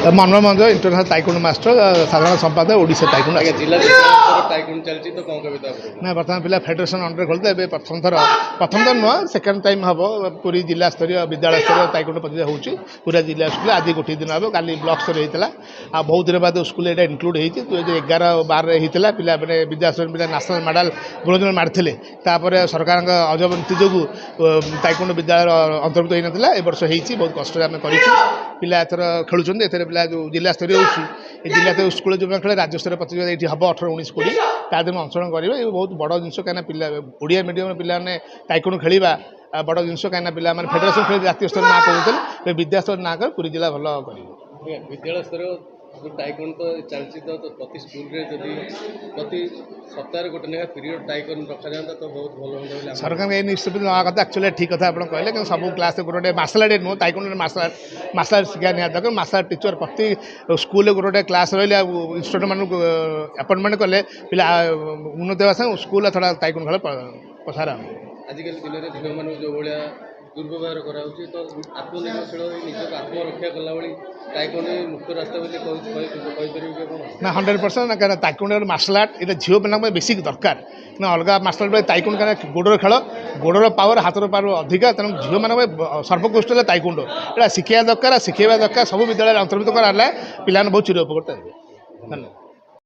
मनोरम मंज international taekwondo master साधारण संपादक ओडिशा ताइकोंडो जिला टाइकुंड चलती तो कौन कविता ना बर्तमान पिला फेडरेशन अंडर खोलते ए प्रथम थर नुह सेकेंड टाइम हम पूरी जिला स्तरीय विद्यालय स्तरीय ताइकोंडो प्रतियोगिता होची पूरा जिला स्कूल आज गोटे दिन हम काली ब्लॉक स्तर होता आ बहुत दिन बाद स्कूल ये इनक्लूड होती 2011-12 होता पिला मैंने विद्यास्तर पिला नेशनल मेडाल ब्रोंज मेडल मारते सरकार अजब नीति जो ताइकोंडो विद्यालय अंतर्भुक्त होता ए वर्ष होती बहुत कष्ट आम कर पिला एथर खेलुंट ए पिला जो जिला स्तरीय होगी जिला स्तरीय स्कूल जो खेले राज्य स्तरीय प्रतियोगिता ये हम 18-19-20 ता दिन अंशग्रहण करेंगे ये बहुत बड़ जिन कहीं पिला ओडिया मीडियम पिलाने ताइकोंडो खेलवा बड़ जिन कहीं पिला फेडरेशन खेल जातीय स्तर ना कहते विद्यास्तर ना कर पूरी जिला भल कर विद्यालय स्तर जो टाइकुंड तो चलती तो प्रति स्कूल रे जदि प्रति सप्ताह गोटे ना पीरियड टाइकुंड रखा जाता तो बहुत भल होता सरकार ये निष्पत्ति ना कथा एक्चुअली ठीक कथा आप कहले कि सब क्लास गोटे मार्शल आर्ट नुह ताइकोंडो मार्शल आर्ट शिक्षा निया दरकार मार्शल आर्ट टीचर प्रति स्कूल गोटे क्लास रही इंस्ट्रक्टर मान अपॉइंटमेंट कले पिला उन्नति होगा स्कूल थोड़ा ताइकोंडो खेल प्रसार आजिकल दिन में झील मान जो भाया दुर्व्यवहार करा तो आत्मनिर्भरशील निजक आत्मरक्षा कला टाइकुंड मुख्य रास्ता ना 100% ना क्या ताइकोंडो मार्शल आर्ट ये झील पे बेसिक दरकार ना अलग मार्शल आर्ट ताइकोंडो क्या गोड़र खेल गोड़र पावर हाथर पावर अधिका तेणु झील मान सर्वोत्कृष्ट ताइकोंडो ये शिखा दरकार शिखेवा दरकार सब विद्यालय अंतर्भुक्त कराला पिला बहुत चिर उपकृत है। धन्यवाद।